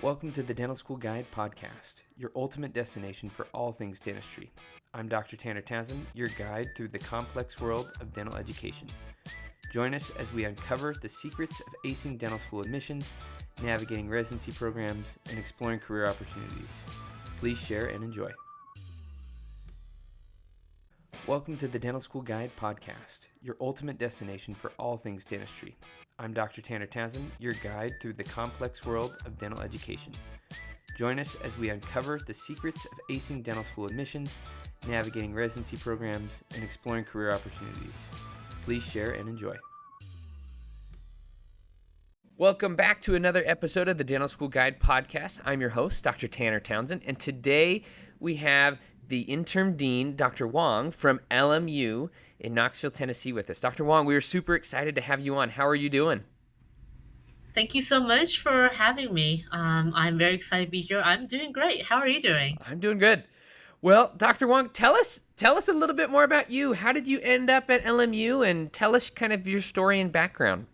Welcome to the Dental School Guide podcast, your ultimate destination for all things dentistry. I'm Dr. Tanner Townsend, your guide through the complex world of dental education. Join us as we uncover the secrets of acing dental school admissions, navigating residency programs, and exploring career opportunities. Please share and enjoy. Welcome to the Dental School Guide podcast, your ultimate destination for all things dentistry. I'm Dr. Tanner Townsend, your guide through the complex world of dental education. Join us as we uncover the secrets of acing dental school admissions, navigating residency programs, and exploring career opportunities. Please share and enjoy. Welcome back to another episode of the Dental School Guide podcast. I'm your host, Dr. Tanner Townsend, and today we have the interim dean, Dr. Wong, from LMU in Knoxville, Tennessee with us. Dr. Wong, we are super excited to have you on. How are you doing? Thank you so much for having me. I'm very excited to be here. I'm doing great. How are you doing? I'm doing good. Well, Dr. Wong, tell us a little bit more about you. How did you end up at LMU, and tell us kind of your story and background.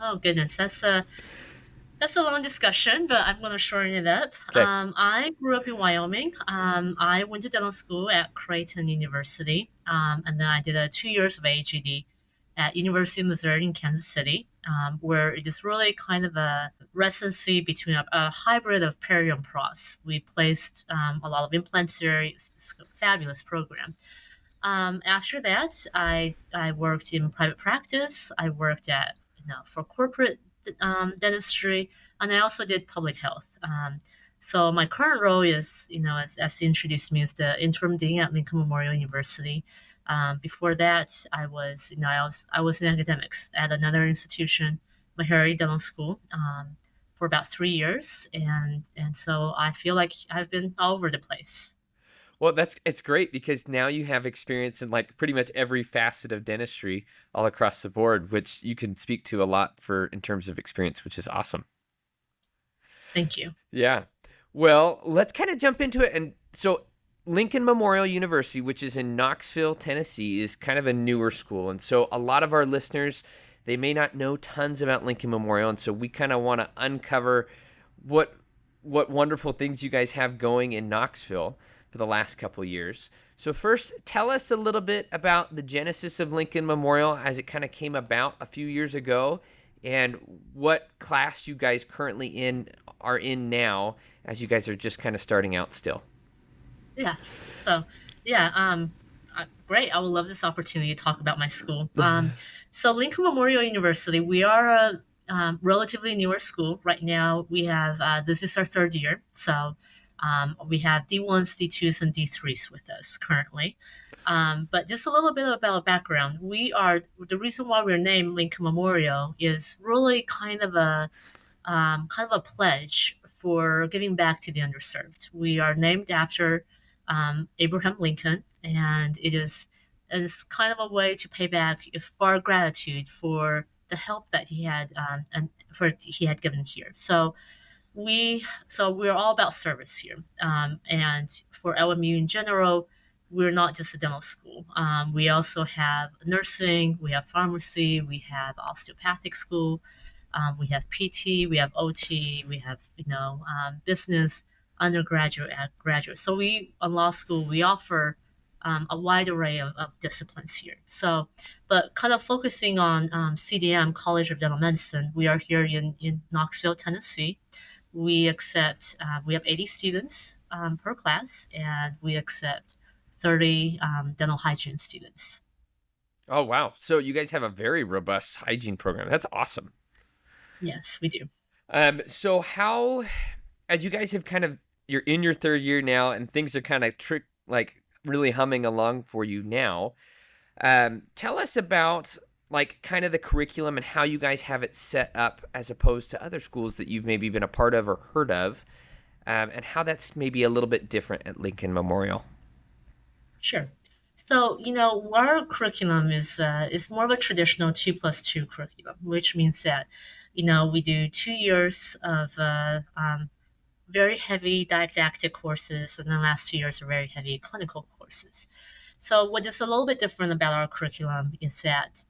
Oh goodness, that's a long discussion, but I'm going to shorten it up. Okay. I grew up in Wyoming. I went to dental school at Creighton University, and then I did 2 years of AGD at University of Missouri in Kansas City, where it is really kind of a residency between a hybrid of peri and pros. We placed a lot of implants there. It's a fabulous program. After that, I worked in private practice. I worked for corporate dentistry, and I also did public health. So my current role is, as you introduced me, is the interim dean at Lincoln Memorial University. Before that, I was in academics at another institution, Meharry Dental School, for about 3 years, and so I feel like I've been all over the place. Well, it's great because now you have experience in like pretty much every facet of dentistry all across the board, which you can speak to a lot in terms of experience, which is awesome. Thank you. Yeah. Well, let's kind of jump into it. And so Lincoln Memorial University, which is in Knoxville, Tennessee, is kind of a newer school. And so a lot of our listeners, they may not know tons about Lincoln Memorial. And so we kind of want to uncover what wonderful things you guys have going in Knoxville for the last couple of years. So first, tell us a little bit about the genesis of Lincoln Memorial as it kind of came about a few years ago, and what class you guys currently are in now, as you guys are just kind of starting out still. Yes. So, great. I would love this opportunity to talk about my school. So Lincoln Memorial University, we are a relatively newer school. Right now, we have, this is our third year. So we have D1s, D2s, and D3s with us currently. But just a little bit about background. The reason why we're named Lincoln Memorial is really kind of a pledge for giving back to the underserved. We are named after Abraham Lincoln, and it's kind of a way to pay back for our gratitude for the help that he had given here. So we're all about service here, and for LMU in general, we're not just a dental school. We also have nursing, we have pharmacy, we have osteopathic school, we have PT, we have OT, we have business, undergraduate, graduate. So on law school, we offer a wide array of disciplines here. So, but kind of focusing on CDM, College of Dental Medicine, we are here in Knoxville, Tennessee. We have 80 students per class, and we accept 30 dental hygiene students. Oh, wow. So you guys have a very robust hygiene program. That's awesome. Yes, we do. So as you guys you're in your third year now, and things are kind of really humming along for you now. Tell us about kind of the curriculum and how you guys have it set up as opposed to other schools that you've maybe been a part of or heard of, and how that's maybe a little bit different at Lincoln Memorial. Sure. So, our curriculum is more of a traditional 2+2 curriculum, which means that, we do 2 years of very heavy didactic courses, and the last 2 years are very heavy clinical courses. So what is a little bit different about our curriculum is that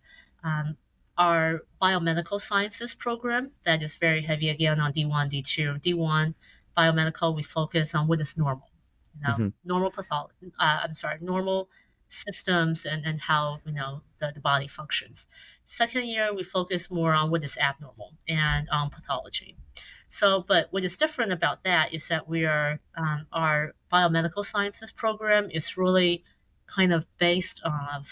our biomedical sciences program that is very heavy again on D1, D2. D1 biomedical, we focus on what is normal, Hmm. normal pathology. Normal systems and how the body functions. Second year, we focus more on what is abnormal and on pathology. So, but what is different about that is that we are our biomedical sciences program is really kind of based on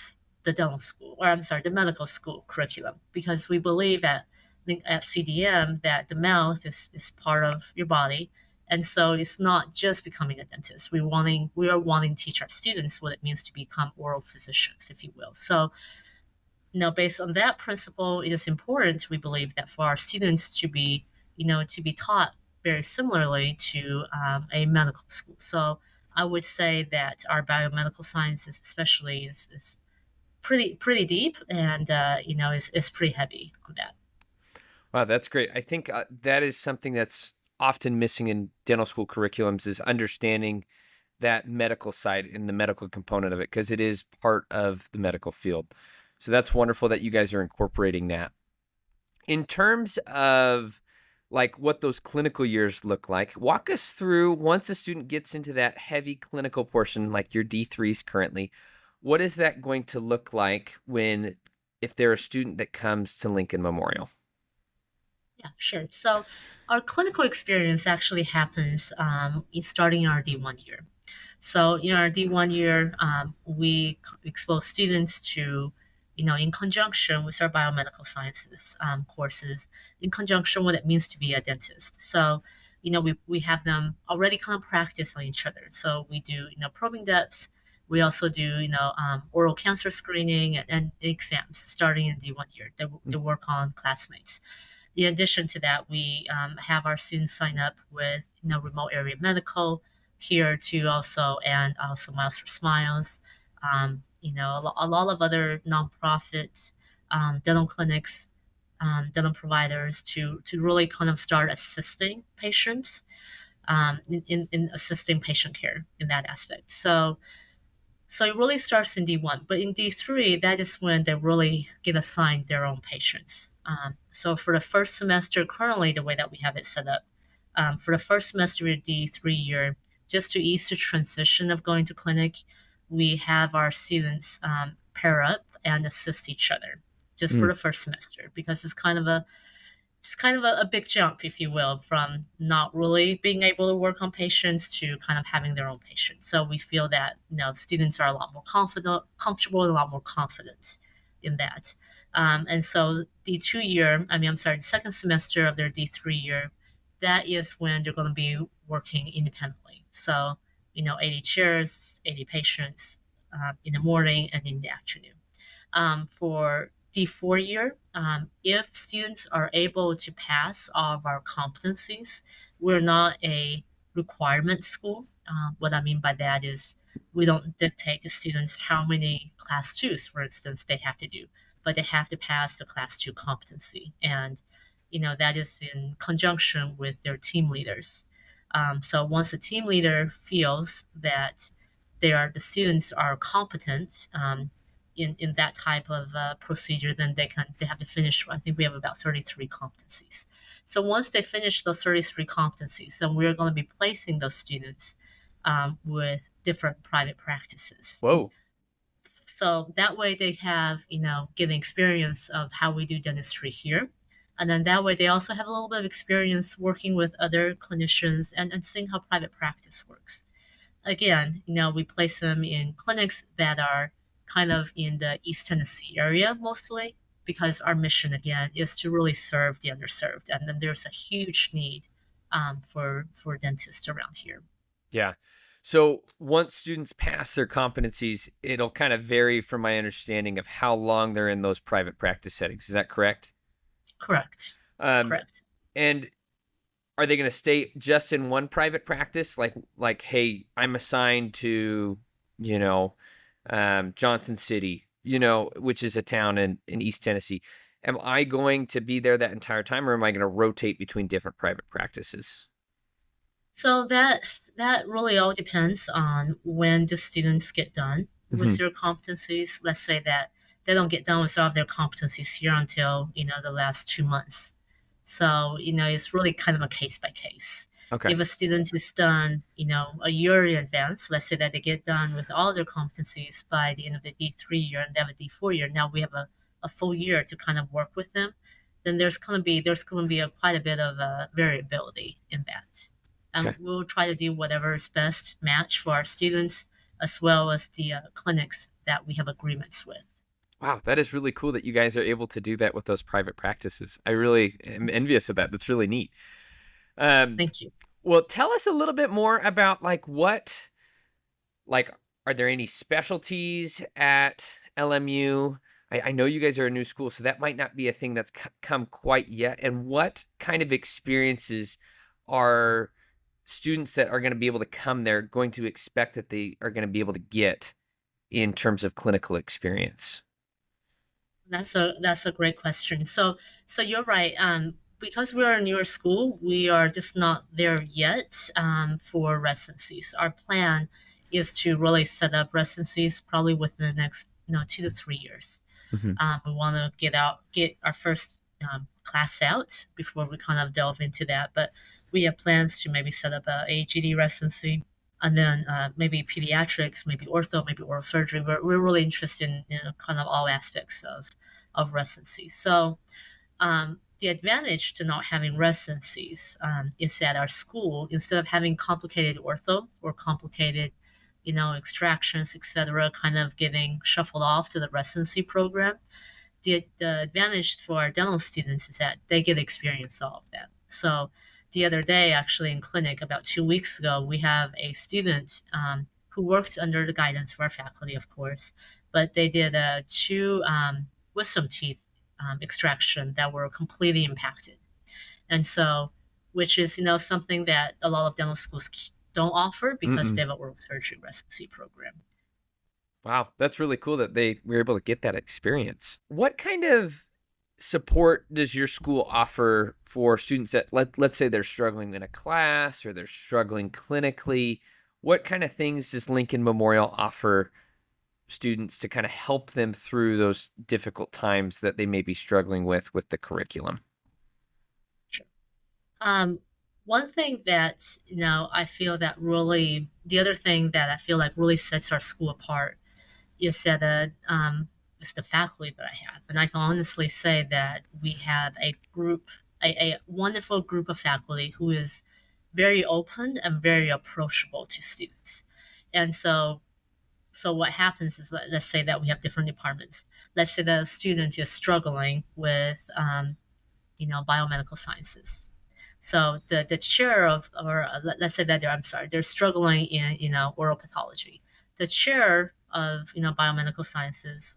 the dental school, or I'm sorry, the medical school curriculum, because we believe at CDM that the mouth is part of your body, and so it's not just becoming a dentist. We are wanting to teach our students what it means to become oral physicians, if you will. So based on that principle, it is important, we believe, that for our students to be taught very similarly to a medical school. So I would say that our biomedical sciences, especially, is pretty deep, and is pretty heavy on that. Wow, that's great. I think that is something that's often missing in dental school curriculums is understanding that medical side and the medical component of it because it is part of the medical field. So that's wonderful that you guys are incorporating that. In terms of like what those clinical years look like, walk us through once a student gets into that heavy clinical portion, like your D3s currently, what is that going to look like if they're a student that comes to Lincoln Memorial? Yeah, sure. So our clinical experience actually happens starting in our D1 year. So in our D1 year, we expose students to, in conjunction with our biomedical sciences courses, in conjunction what it means to be a dentist. So, we have them already kind of practice on each other. So we do, probing depths. We also do, oral cancer screening and exams starting in D1 year. They work on classmates. In addition to that, we have our students sign up with remote area medical here too also, and also Miles for Smiles. A lot of other nonprofit dental clinics, dental providers to really kind of start assisting patients in assisting patient care in that aspect. So it really starts in D1, but in D3, that is when they really get assigned their own patients. So for the first semester, currently the way that we have it set up, for the first semester of D3 year, just to ease the transition of going to clinic, we have our students pair up and assist each other just for Mm. the first semester because it's kind of a big jump, if you will, from not really being able to work on patients to kind of having their own patients. So we feel that students are a lot more comfortable, and a lot more confident in that. And so D2 year, the second semester of their D3 year, that is when they're going to be working independently. So 80 chairs, 80 patients in the morning and in the afternoon. For D4 year, if students are able to pass all of our competencies, we're not a requirement school. What I mean by that is we don't dictate to students how many class twos, for instance, they have to do, but they have to pass the class two competency. And, that is in conjunction with their team leaders. So once a team leader feels that the students are competent, in that type of procedure, then they have to finish. I think we have about 33 competencies. So once they finish those 33 competencies, then we're going to be placing those students with different private practices. Whoa. So that way they have getting experience of how we do dentistry here. And then that way they also have a little bit of experience working with other clinicians and seeing how private practice works. Again, we place them in clinics that are kind of in the East Tennessee area mostly, because our mission again is to really serve the underserved, and then there's a huge need for dentists around here. Yeah. So once students pass their competencies, it'll kind of vary from my understanding of how long they're in those private practice settings. Is that correct? Correct. Um, Correct. and are they going to stay just in one private practice? Hey, I'm assigned to, you know, Johnson City, which is a town in East Tennessee. Am I going to be there that entire time, or am I going to rotate between different private practices? So that really all depends on when the students get done with Hmm. their competencies. Let's say that they don't get done with all of their competencies here until, the last 2 months. So, it's really kind of a case by case. Okay. If a student is done, a year in advance, let's say that they get done with all their competencies by the end of the D3 year and they have a D4 year, now we have a full year to kind of work with them, then there's gonna be quite a bit of variability in that. And Okay. we'll try to do whatever is best match for our students as well as the clinics that we have agreements with. Wow, that is really cool that you guys are able to do that with those private practices. I really am envious of that. That's really neat. Um, Thank you. well, tell us a little bit more about like, are there any specialties at LMU? I know you guys are a new school, so that might not be a thing that's come quite yet. And what kind of experiences are students that are going to be able to come there going to expect that they are going to be able to get in terms of clinical experience? That's a great question. So you're right. Because we're a newer school, we are just not there yet for residencies. Our plan is to really set up residencies probably within the next 2 to 3 years. Hmm. We want to get our first class out before we kind of delve into that. But we have plans to maybe set up a AGD residency, and then maybe pediatrics, maybe ortho, maybe oral surgery. We're really interested in, kind of all aspects of residency. So the advantage to not having residencies is that our school, instead of having complicated ortho or complicated, extractions, etc., kind of getting shuffled off to the residency program, the advantage for our dental students is that they get experience all of that. So the other day, actually in clinic about 2 weeks ago, we have a student who worked under the guidance of our faculty, of course, but they did two wisdom teeth extraction that were completely impacted. And so, which is, something that a lot of dental schools don't offer because they Mm-mm. have an oral surgery residency program. Wow, that's really cool that they were able to get that experience. What kind of support does your school offer for students that let's say they're struggling in a class or they're struggling clinically? What kind of things does Lincoln Memorial offer students to kind of help them through those difficult times that they may be struggling with the curriculum? Sure. Um, One thing that, I feel that really, the other thing that I feel like really sets our school apart is that is the faculty that I have. And I can honestly say that we have a wonderful group of faculty who is very open and very approachable to students. And so what happens is, let's say that we have different departments. Let's say that a student is struggling with, biomedical sciences. So the chair of, or let's say that they're struggling in, oral pathology. The chair of, biomedical sciences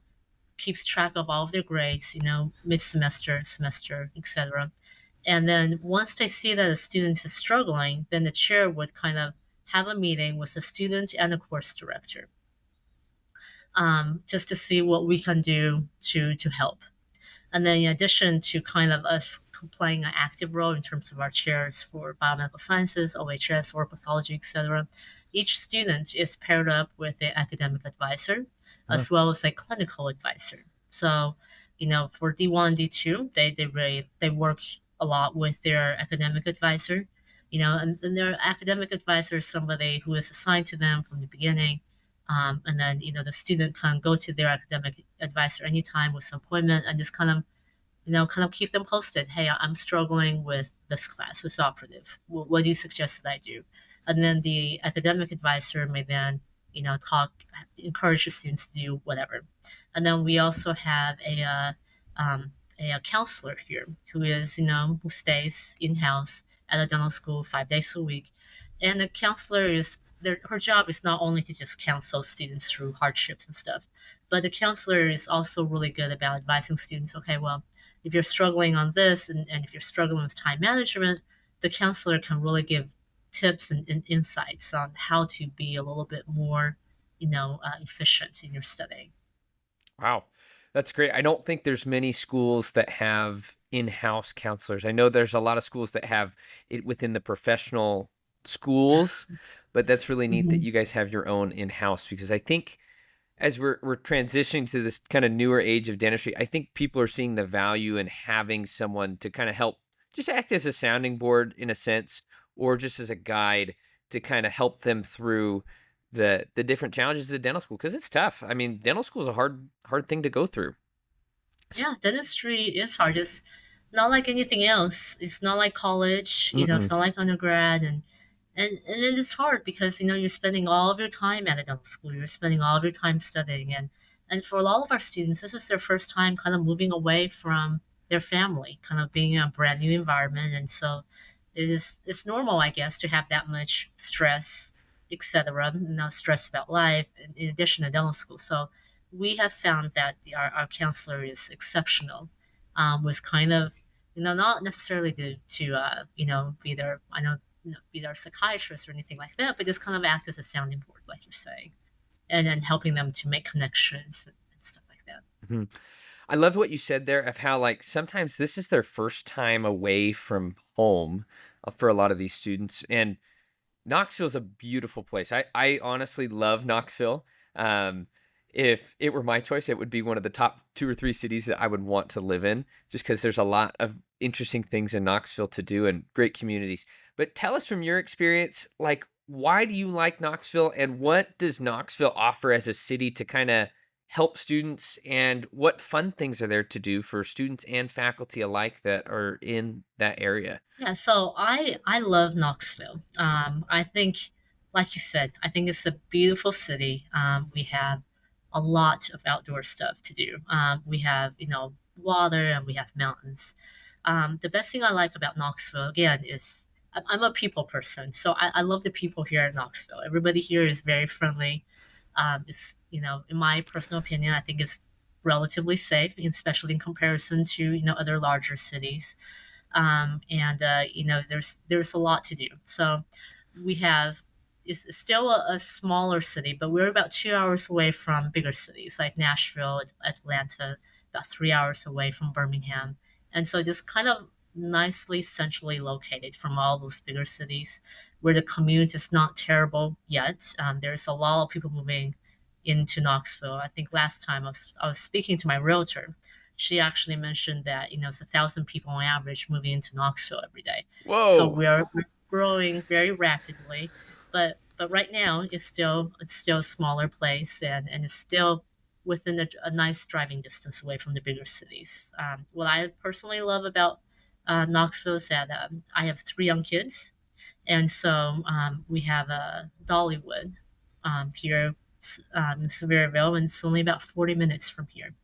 keeps track of all of their grades, mid semester, semester, etc. And then once they see that a student is struggling, then the chair would kind of have a meeting with the student and the course director, just to see what we can do to help. And then in addition to kind of us playing an active role in terms of our chairs for biomedical sciences, OHS, or pathology, etc., each student is paired up with an academic advisor Huh. as well as a clinical advisor. So, for D1, D2, they work a lot with their academic advisor, and their academic advisor is somebody who is assigned to them from the beginning. And then, the student can go to their academic advisor anytime with an appointment and just kind of keep them posted. Hey, I'm struggling with this class, this operative. What do you suggest that I do? And then the academic advisor may then, encourage the students to do whatever. And then we also have a counselor here who stays in house at a dental school 5 days a week. And the counselor her job is not only to just counsel students through hardships and stuff, but the counselor is also really good about advising students. Okay, well, if you're struggling on this, and if you're struggling with time management, the counselor can really give tips and insights on how to be a little bit more, efficient in your studying. Wow. That's great. I don't think there's many schools that have in-house counselors. I know there's a lot of schools that have it within the professional schools, but that's really neat that Mhm. you guys have your own in-house because I think as we're transitioning to this kind of newer age of dentistry, I think people are seeing the value in having someone to kind of help just act as a sounding board in a sense, or just as a guide to kind of help them through the different challenges of dental school because it's tough. I mean, dental school is a hard thing to go through. S- Yeah, dentistry is hard. It's not like anything else. It's not like college, it's Mm-mm. not like undergrad and it is hard because you're spending all of your time at a dental school. You're spending all of your time studying and for a lot of our students, this is their first time kind of moving away from their family, kind of being in a brand new environment. And so it's normal, I guess, to have that much stress, etc. Stress about life in addition to dental school. So we have found that our counselor is exceptional. Was kind of not necessarily to be their I know be their psychiatrist or anything like that, but just kind of act as a sounding board, like you're saying, and then helping them to make connections and stuff like that. Mhm. I love what you said there of how like sometimes this is their first time away from home for a lot of these students, and Knoxville's a beautiful place. I honestly love Knoxville. Um, if it were my choice, it would be one of the top 2 or 3 cities that I would want to live in, just because there's a lot of interesting things in Knoxville to do and great communities. But tell us from your experience, like, why do you like Knoxville, and what does Knoxville offer as a city to kinda help students, and what fun things are there to do for students and faculty alike that are in that area? Yeah, so I love Knoxville. I think, like you said, I think it's a beautiful city. We have a lot of outdoor stuff to do. We have water and we have mountains. The best thing I like about Knoxville again is I'm a people person, so I love the people here in Knoxville. Everybody here is very friendly. It's in my personal opinion, I think it's relatively safe, especially in comparison to other larger cities and there's a lot to do. So we have it's still a smaller city, but we're about 2 hours away from bigger cities like Nashville, Atlanta, about 3 hours away from Birmingham, and so just kind of nicely centrally located from all those bigger cities, where the commute is not terrible yet. There's a lot of people moving into Knoxville. I think last time I was speaking to my realtor, she actually mentioned that it's 1,000 people on average moving into Knoxville every day. So Whoa. we're growing very rapidly, but right now it's still a smaller place and it's still within a nice driving distance away from the bigger cities. What I personally love about Knoxville is that I have 3 young kids, and so we have a Dollywood here in Sevierville, and it's only about 40 minutes from here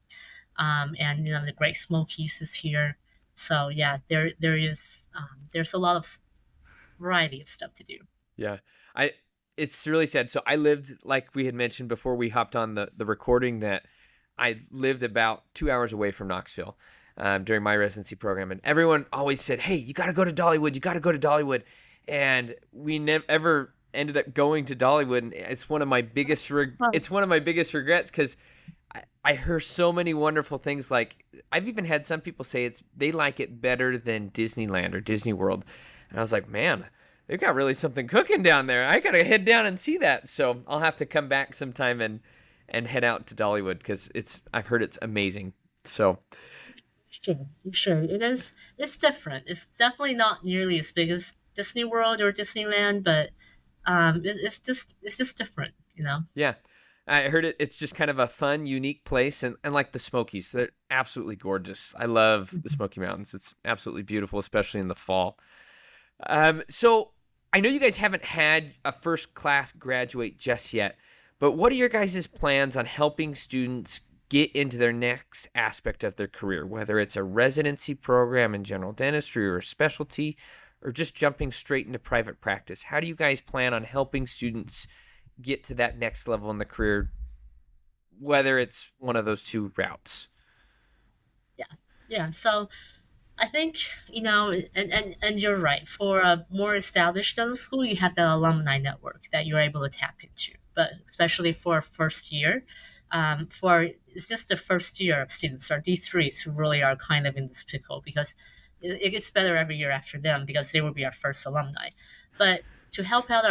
and the Great Smokies is here. So yeah, there's a lot of variety of stuff to do. Yeah. I It's really sad. So I lived, like we had mentioned before we hopped on the recording, that I lived about 2 hours away from Knoxville during my residency program, and everyone always said, "Hey, you got to go to Dollywood. You got to go to Dollywood." And we never ever ended up going to Dollywood, and Huh. it's one of my biggest regrets because I heard so many wonderful things. Like I've even had some people say they like it better than Disneyland or Disney World, and I was like, man, they've got really something cooking down there. I gotta head down and see that. So I'll have to come back sometime and head out to Dollywood because I've heard it's amazing. So Sure, sure. It's different. It's definitely not nearly as big as Disney World or Disneyland, but it's just different. yeah, I heard it's just kind of a fun, unique place, and like the Smokies, they're absolutely gorgeous. I love the Mhm. Smoky Mountains. It's absolutely beautiful, especially in the fall. So I know you guys haven't had a first class graduate just yet, but what are your guys' plans on helping students get into their next aspect of their career, whether it's a residency program in general dentistry or a specialty, or just jumping straight into private practice? How do you guys plan on helping students get to that next level in the career, whether it's one of those two routes? Yeah, yeah. So I think and you're right. For a more established dental school, you have that alumni network that you're able to tap into. But especially for first year, for it's just the first year of students, our D3s, who really are kind of in this pickle because it gets better every year after them because they will be our first alumni. But to help out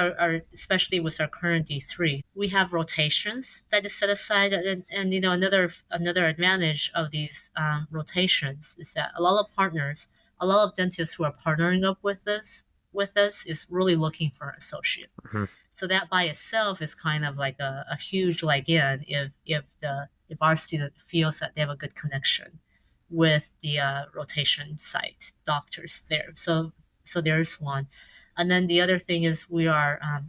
especially with our current D3, we have rotations that is set aside, and another advantage of these rotations is that a lot of dentists who are partnering up with us is really looking for an associate. Mhm. So that by itself is kind of like a huge leg in if our student feels that they have a good connection with the rotation site doctors there. So there's one, and then the other thing is we are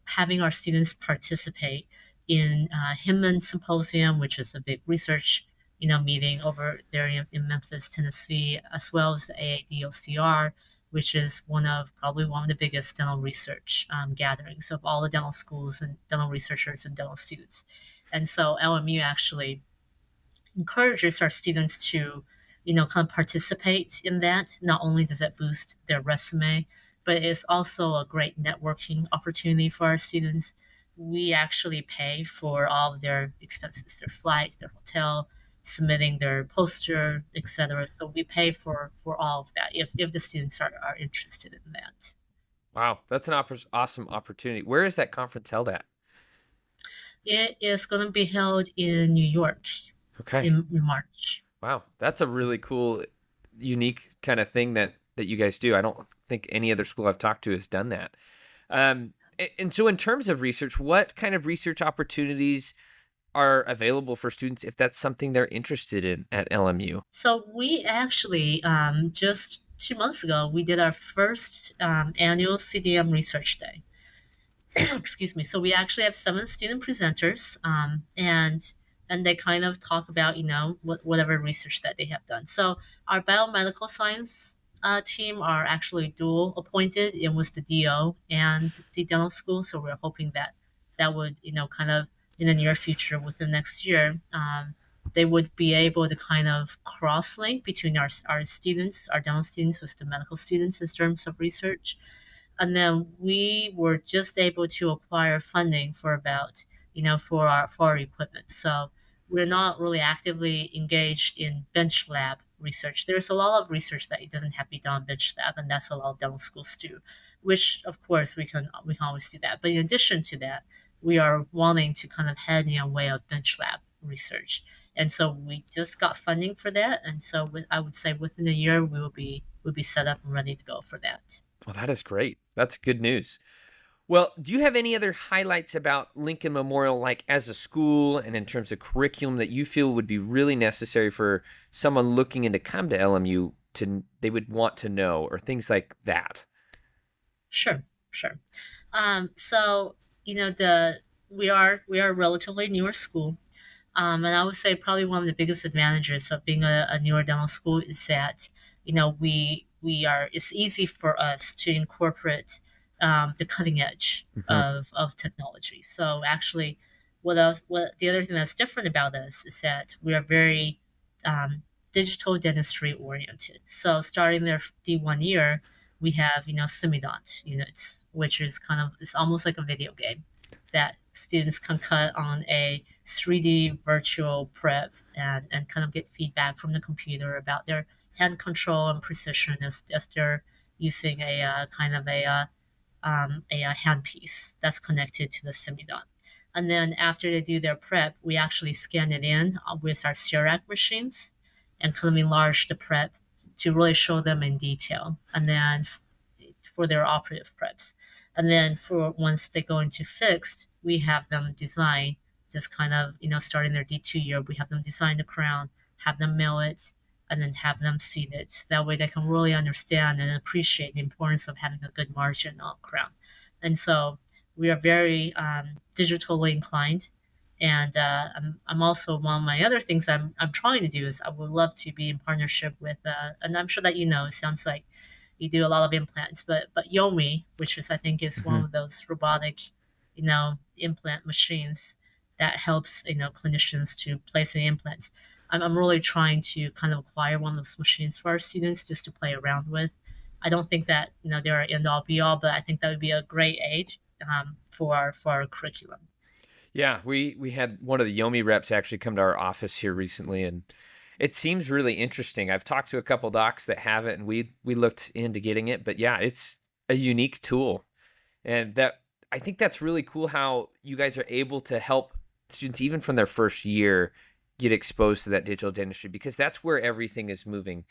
having our students participate in Hinman Symposium, which is a big research meeting over there in Memphis, Tennessee, as well as the AADOCR, which is probably one of the biggest dental research gatherings of all the dental schools and dental researchers and dental students. And so LMU actually encourages our students to, kind of participate in that. Not only does it boost their resume, but it's also a great networking opportunity for our students. We actually pay for all of their expenses, their flight, their hotel, submitting their poster, etc. So we pay for all of that if the students are interested in that. Wow, that's an awesome opportunity. Where is that conference held at? It is going to be held in New York Okay. in March. Wow, that's a really cool, unique kind of thing that you guys do. I don't think any other school I've talked to has done that. And so, in terms of research, what kind of research opportunities are available for students if that's something they're interested in at LMU? So we actually just 2 months ago we did our first annual CDM Research Day. Excuse me. So we actually have 7 student presenters, and they kind of talk about whatever research that they have done. So our biomedical science team are actually dual appointed in with the DO and the dental school. So we're hoping that that would kind of in the near future, within next year, they would be able to kind of cross link between our students, our dental students, with the medical students in terms of research. And then we were just able to acquire funding for about for our equipment. So we're not really actively engaged in bench lab research. There's a lot of research that it doesn't have to be done bench lab, and that's a lot of dental schools do, which of course we can always do that. But in addition to that, we are wanting to kind of head in a way of bench lab research. And so we just got funding for that, and so I would say within a year we'll be set up and ready to go for that. Well, that is great. That's good news. Well, do you have any other highlights about Lincoln Memorial, like as a school and in terms of curriculum, that you feel would be really necessary for someone looking in to come to LMU they would want to know, or things like that? Sure, sure. So we are a relatively newer school, and I would say probably one of the biggest advantages of being a newer dental school is that it's easy for us to incorporate the cutting edge Hmm. of technology. So actually, what the other thing that's different about us is that we are very um, digital dentistry oriented. So starting their D1 year, we have semidont units, which is kind of it's almost like a video game that students can cut on a 3D virtual prep and kind of get feedback from the computer about their hand control and precision as they're using a kind of a handpiece that's connected to the semidon. And then after they do their prep, we actually scan it in with our CRAC machines and kind of enlarge the prep to really show them in detail. And then for their operative preps. And then for once they go into fixed, we have them design just kind of, starting their D2 year, we have them design the crown, have them mill it, and then have them seat it. That way they can really understand and appreciate the importance of having a good margin on crown. And so we are very digitally inclined. And I'm also one of my other things I'm trying to do is I would love to be in partnership with, and I'm sure that it sounds like you do a lot of implants, but Yomi, which is I think is Hmm. one of those robotic, implant machines that helps clinicians to place the implants. I'm really trying to kind of acquire one of those machines for our students just to play around with. I don't think that they're end all be all, but I think that would be a great aid for our curriculum. Yeah, we had one of the Yomi reps actually come to our office here recently, and it seems really interesting. I've talked to a couple docs that have it, and we looked into getting it, but yeah, it's a unique tool. And I think that's really cool how you guys are able to help students even from their first year get exposed to that digital dentistry because that's where everything is moving.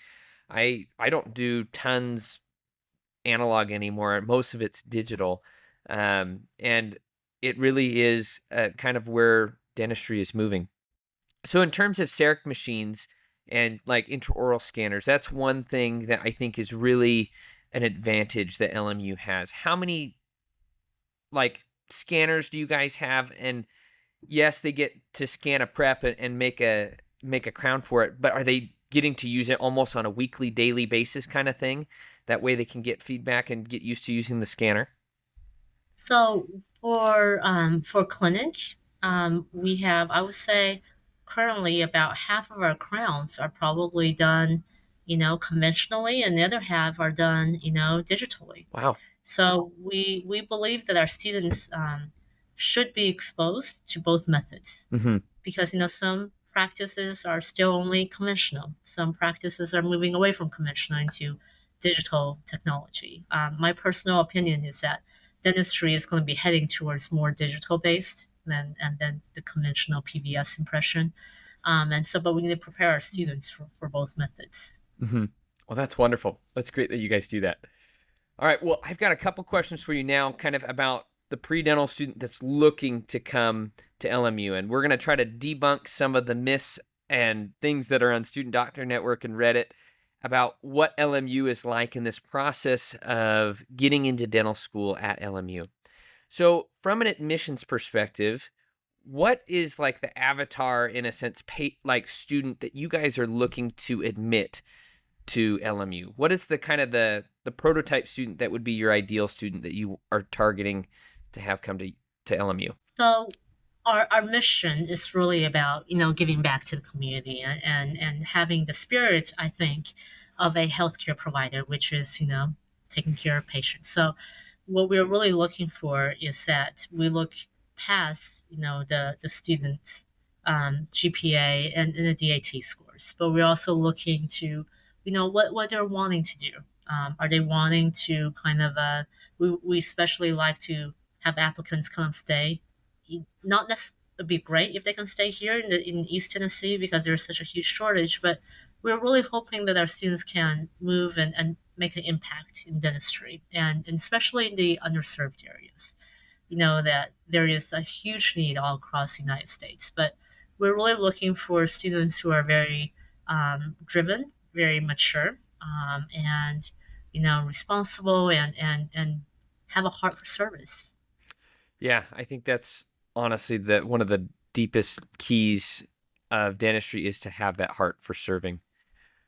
I don't do tons analog anymore. Most of it's digital. And it really is kind of where dentistry is moving. So in terms of CEREC machines and like intraoral scanners, that's one thing that I think is really an advantage that LMU has. How many like scanners do you guys have? And yes, they get to scan a prep and make a crown for it, but are they getting to use it almost on a weekly, daily basis kind of thing? That way they can get feedback and get used to using the scanner. So for clinic, we have, I would say, currently about half of our crowns are probably done, conventionally, and the other half are done, digitally. Wow. So we believe that our students should be exposed to both methods Hmm. because some practices are still only conventional. Some practices are moving away from conventional into digital technology. My personal opinion is that dentistry is going to be heading towards more digital based than the conventional PVS impression. And so, but we need to prepare our students for both methods. Hmm. Well, that's wonderful. That's great that you guys do that. All right. Well, I've got a couple questions for you now, kind of about the pre-dental student that's looking to come to LMU. And we're going to try to debunk some of the myths and things that are on Student Doctor Network and Reddit about what LMU is like in this process of getting into dental school at LMU. So, from an admissions perspective, what is like the avatar, in a sense, like student that you guys are looking to admit to LMU? What is the kind of the prototype student that would be your ideal student that you are targeting to have come to LMU? So our mission is really about giving back to the community and having the spirit, I think, of a healthcare provider, which is taking care of patients. So what we're really looking for is that we look past the students GPA and the DAT scores, but we're also looking to what they're wanting to do. Are they wanting to kind of we especially like to have applicants come stay, not necessarily, it'd be great if they can stay here in East Tennessee because there's such a huge shortage, but we're really hoping that our students can move and make an impact in dentistry and especially in the underserved areas. That there is a huge need all across the United States, but we're really looking for students who are very driven, very mature, and responsible and have a heart for service. Yeah, I think that's honestly the one of the deepest keys of dentistry is to have that heart for serving.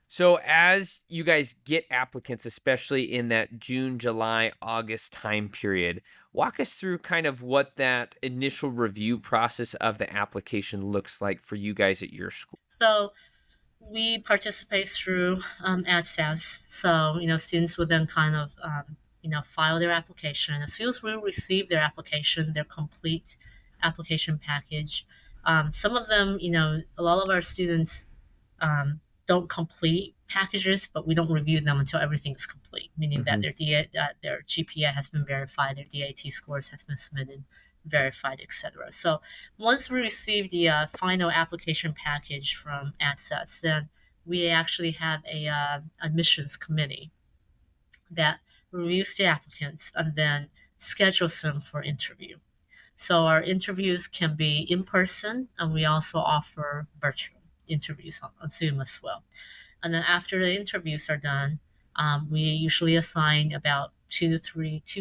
So as you guys get applicants, especially in that June, July, August time period, walk us through kind of what that initial review process of the application looks like for you guys at your school. So we participate through AdStats. So students would then kind of file their application. As soon as we receive their application, their complete application package, some of them, a lot of our students don't complete packages, but we don't review them until everything is complete, meaning that Hmm. their GPA has been verified, their DAT scores has been submitted, verified, etc. So once we receive the final application package from AdSets, then we actually have a admissions committee that reviews the applicants and then schedules them for interview. So our interviews can be in person, and we also offer virtual interviews on Zoom as well. And then after the interviews are done, we usually assign about two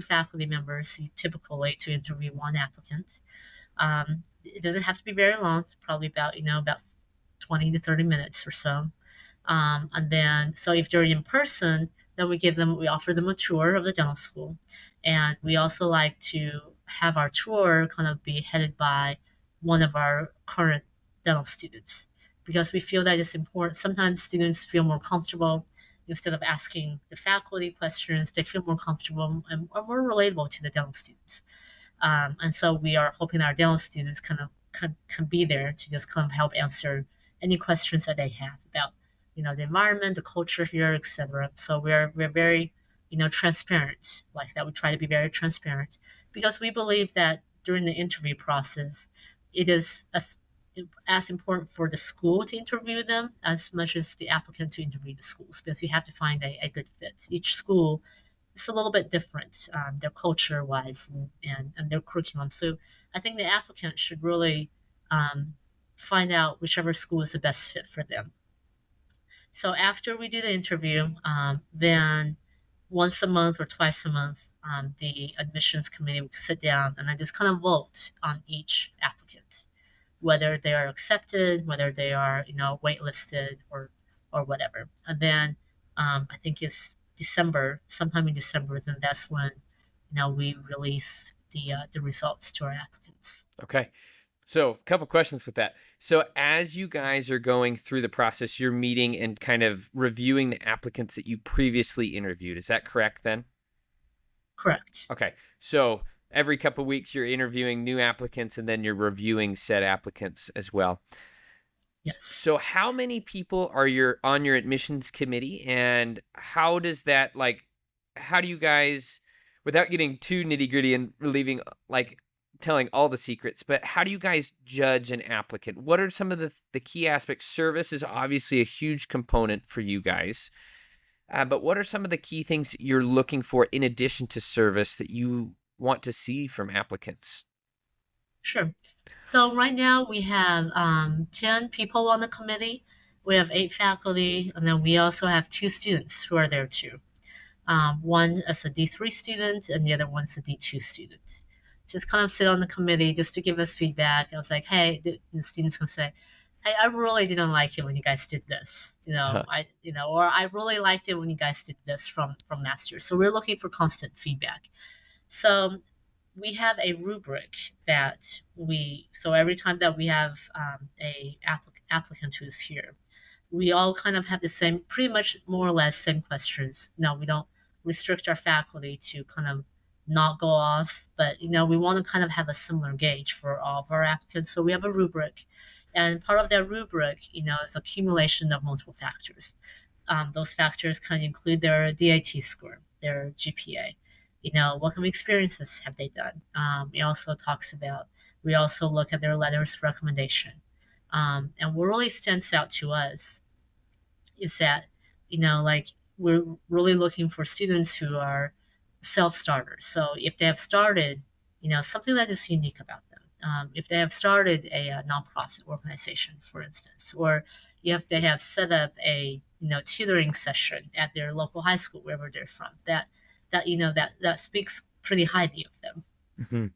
faculty members typically to interview one applicant. It doesn't have to be very long, probably about 20 to 30 minutes or so. And then, so if they're in person, then we offer them a tour of the dental school. And we also like to have our tour kind of be headed by one of our current dental students because we feel that it's important. Sometimes students feel more comfortable instead of asking the faculty questions, they feel more comfortable and are more relatable to the dental students. And so we are hoping our dental students kind of can be there to just kind of help answer any questions that they have about the environment, the culture here, etc. So we're very transparent like that. We try to be very transparent because we believe that during the interview process, it is as important for the school to interview them as much as the applicant to interview the schools, because you have to find a good fit. Each school is a little bit different, their culture wise and their curriculum. So I think the applicant should really um, find out whichever school is the best fit for them. So after we do the interview, then once a month or twice a month, the admissions committee will sit down and then just kind of vote on each applicant, whether they are accepted, whether they are waitlisted or whatever. And then I think it's December, sometime in December, then that's when we release the results to our applicants. Okay. So, a couple questions with that. So, as you guys are going through the process, you're meeting and kind of reviewing the applicants that you previously interviewed. Is that correct then? Correct. Okay. So, every couple weeks, you're interviewing new applicants and then you're reviewing said applicants as well. Yes. So, how many people are on your admissions committee, and how does that how do you guys, without getting too nitty gritty and leaving telling all the secrets, but how do you guys judge an applicant? What are some of the key aspects? Service is obviously a huge component for you guys, but what are some of the key things that you're looking for in addition to service that you want to see from applicants? Sure. So right now we have 10 people on the committee. We have 8 faculty, and then we also have 2 students who are there too. One is a D3 student, and the other one's a D2 student. Just kind of sit on the committee just to give us feedback. I was like, hey, the students can say, hey, I really didn't like it when you guys did this, Uh-huh. or I really liked it when you guys did this from last year. So we're looking for constant feedback. So we have a rubric so every time that we have a applicant who's here, we all kind of have the same, pretty much more or less same questions. No, we don't restrict our faculty to kind of not go off, but we want to kind of have a similar gauge for all of our applicants. So we have a rubric, and part of that rubric, is accumulation of multiple factors. Those factors can include their DIT score, their GPA. What kind of experiences have they done? We also look at their letters of recommendation. And what really stands out to us is that, we're really looking for students who are self-starters. So if they have started, something that is unique about them. If they have started a nonprofit organization, for instance, or if they have set up a tutoring session at their local high school, wherever they're from, that speaks pretty highly of them. Mhm.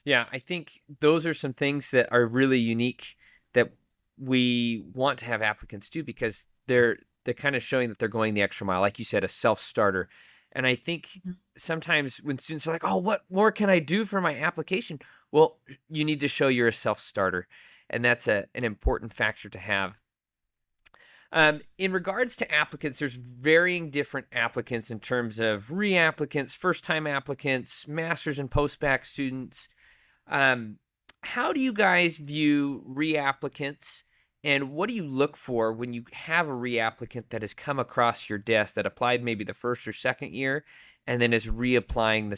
Yeah, I think those are some things that are really unique that we want to have applicants do because they're kind of showing that they're going the extra mile. Like you said, a self-starter. And I think Mhm. sometimes when students are like, "Oh, what more can I do for my application?" Well, you need to show you're a self-starter, and that's an important factor to have. In regards to applicants, there's varying different applicants in terms of reapplicants, first-time applicants, master's and post-bac students. Um, how do you guys view reapplicants, and what do you look for when you have a reapplicant that has come across your desk that applied maybe the first or second year and then is reapplying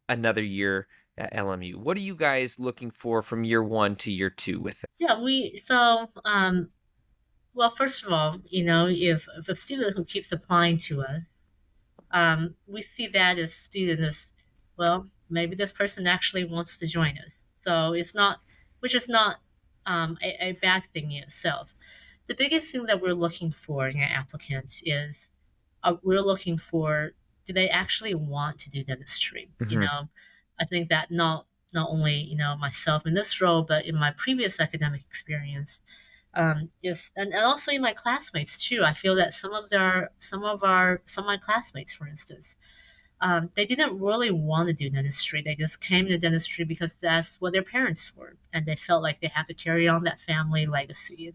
another year at LMU? What are you guys looking for from year one to year two with that? Yeah, well, first of all, if a student who keeps applying to us, we see that as student as, well, maybe this person actually wants to join us. So it's not, which is not a bad thing in itself. The biggest thing that we're looking for in an applicant is we're looking for, do they actually want to do dentistry? Hmm. I think that not only myself in this role, but in my previous academic experience, and also in my classmates too. I feel that some of my classmates, for instance, they didn't really want to do dentistry. They just came to dentistry because that's what their parents were, and they felt like they had to carry on that family legacy.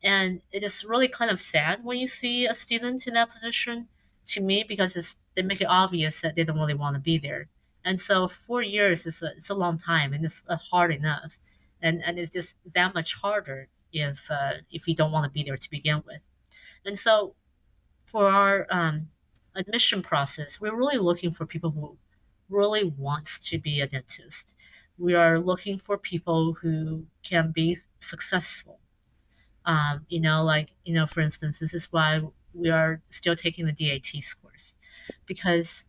And it is really kind of sad when you see a student in that position, to me, because they make it obvious that they don't really want to be there. And so 4 years it's a long time, and it's hard enough, and it's just that much harder if you don't want to be there to begin with. And so for our admission process, we're really looking for people who really wants to be a dentist. We are looking for people who can be successful. For instance, this is why we are still taking the DAT scores, because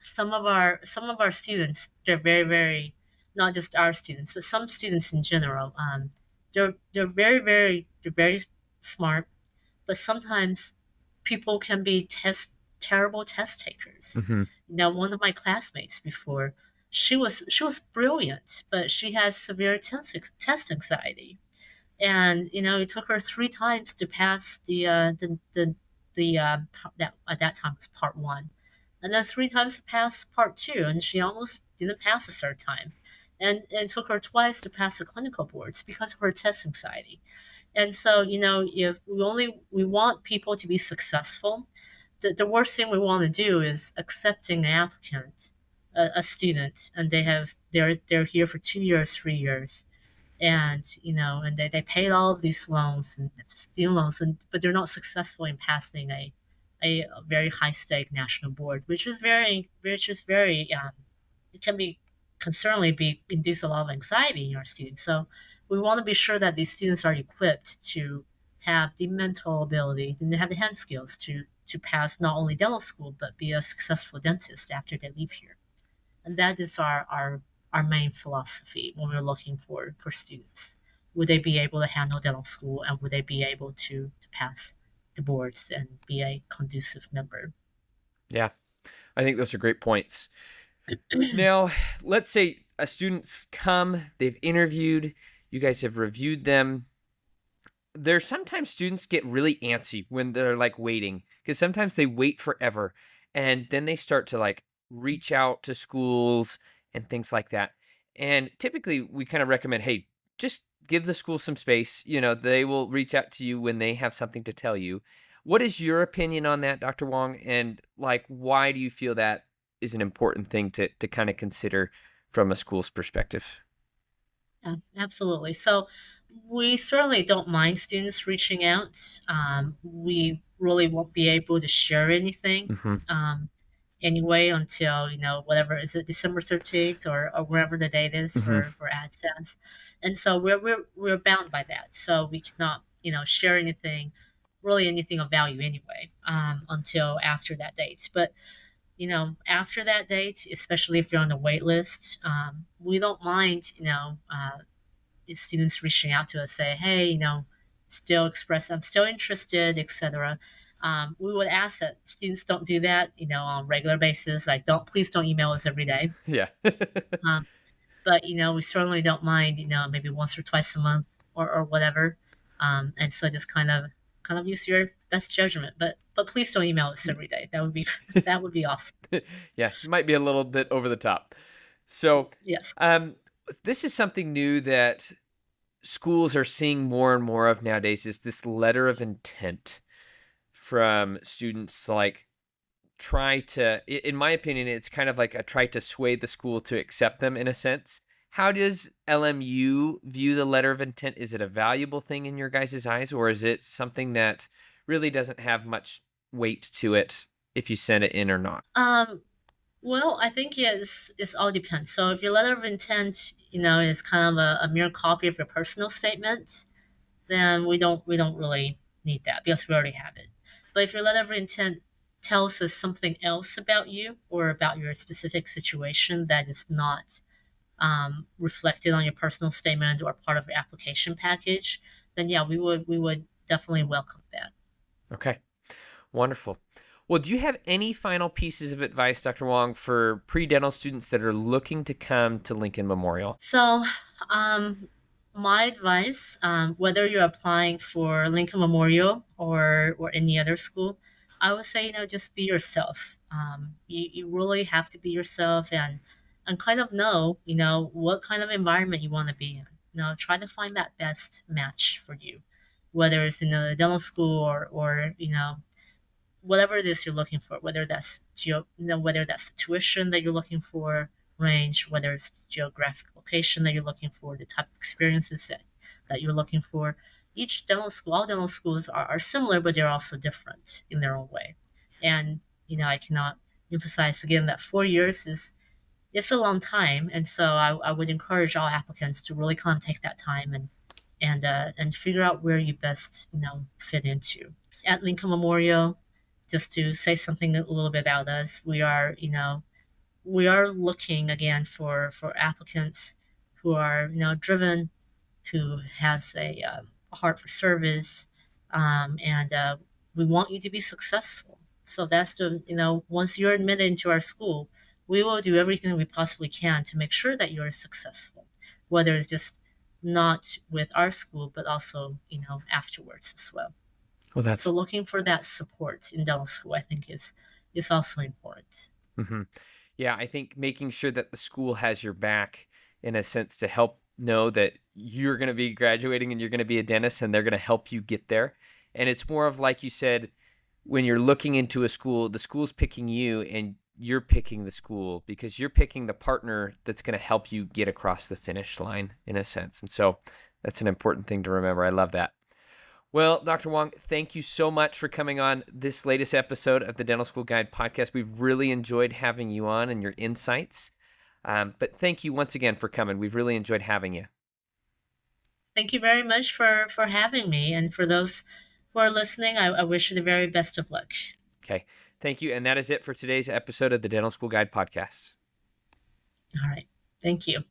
some of our students, they're very, very, not just our students, but some students in general, they're very smart, but sometimes people can be terrible test takers. Hmm. One of my classmates before, she was brilliant, but she has severe test anxiety, and it took her 3 times to pass that at that time was part one, and then 3 times to pass part two, and she almost didn't pass the third time, and it took her twice to pass the clinical boards because of her test anxiety. And so, if we want people to be successful, the worst thing we want to do is accepting an applicant, a student, and they're here for 2 years, 3 years, and they paid all of these loans and student loans, but they're not successful in passing a very high stake national board, which is very it can be can certainly be induce a lot of anxiety in our students. So we want to be sure that these students are equipped to have the mental ability and they have the hand skills to pass not only dental school but be a successful dentist after they leave here. And that is our main philosophy when we're looking for students. Would they be able to handle dental school, and would they be able to pass the boards and be a conducive member? Yeah, I think those are great points. Now, let's say a student's come, they've interviewed, you guys have reviewed them. There's sometimes students get really antsy when they're like waiting, because sometimes they wait forever and then they start to like reach out to schools and things like that. And typically we kind of recommend, hey, just give the school some space. They will reach out to you when they have something to tell you. What is your opinion on that, Dr. Wong? And like, why do you feel that is an important thing to kind of consider from a school's perspective? Yeah, absolutely. So we certainly don't mind students reaching out. We really won't be able to share anything Hmm. anyway until whatever is it, December 13th, or wherever the date is Hmm. for AdSense, and so we're bound by that. So we cannot share anything, really anything of value anyway, until after that date. But after that date, especially if you're on the wait list, we don't mind, students reaching out to us, say, hey, still express, I'm still interested, etc. We would ask that students don't do that, on a regular basis. Like, please don't email us every day. Yeah. Um, but, we certainly don't mind, maybe once or twice a month, or whatever. And so just kind of use your best judgment, but please don't email us every day. That would be that would be awesome. Yeah, might be a little bit over the top. So, Yes. um, this is something new that schools are seeing more and more of nowadays is this letter of intent from students to like try to, in my opinion, it's kind of like a try to sway the school to accept them in a sense. How does LMU view the letter of intent? Is it a valuable thing in your guys' eyes, or is it something that really doesn't have much weight to it if you send it in or not? Um, Well, I think it's all depends. So if your letter of intent, is kind of a mere copy of your personal statement, then we don't really need that because we already have it. But if your letter of intent tells us something else about you or about your specific situation that is not reflected on your personal statement or part of your application package, then yeah, we would definitely welcome that. Okay. Wonderful. Well, do you have any final pieces of advice, Dr. Wong, for pre-dental students that are looking to come to Lincoln Memorial? So, my advice, whether you're applying for Lincoln Memorial or any other school, I would say just be yourself. You really have to be yourself, and kind of know what kind of environment you want to be in. Try to find that best match for you, whether it's in a dental school or whatever it is you're looking for, whether that's whether that's the tuition that you're looking for range, whether it's geographic location that you're looking for, the type of experiences that you're looking for. All dental schools are similar, but they're also different in their own way. And I cannot emphasize again that 4 years is it's a long time, and so I would encourage all applicants to really kind of take that time and figure out where you best fit into. At Lincoln Memorial, just to say something a little bit about us, we are looking again for applicants who are driven, who has a heart for service, and we want you to be successful. So that's once you're admitted into our school, we will do everything we possibly can to make sure that you're successful, whether it's just not with our school, but also afterwards as well. Well, So that's looking for that support in dental school, I think is also important. mhm. Yeah, I think making sure that the school has your back in a sense to help know that you're going to be graduating and you're going to be a dentist and they're going to help you get there. And it's more of like you said, when you're looking into a school, the school's picking you and you're picking the school because you're picking the partner that's going to help you get across the finish line in a sense. And so that's an important thing to remember. I love that. Well, Dr. Wong, thank you so much for coming on this latest episode of the Dental School Guide podcast. We've really enjoyed having you on and your insights. But thank you once again for coming. We've really enjoyed having you. Thank you very much for having me. And for those who are listening, I wish you the very best of luck. Okay. Thank you. And that is it for today's episode of the Dental School Guide podcast. All right. Thank you.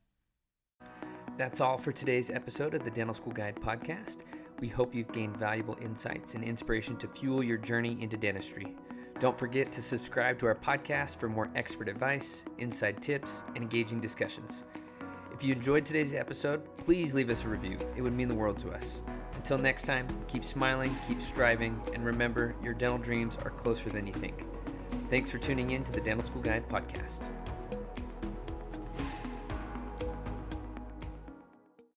That's all for today's episode of the Dental School Guide podcast. We hope you've gained valuable insights and inspiration to fuel your journey into dentistry. Don't forget to subscribe to our podcast for more expert advice, inside tips, and engaging discussions. If you enjoyed today's episode, please leave us a review. It would mean the world to us. Until next time, keep smiling, keep striving, and remember, your dental dreams are closer than you think. Thanks for tuning in to the Dental School Guide podcast.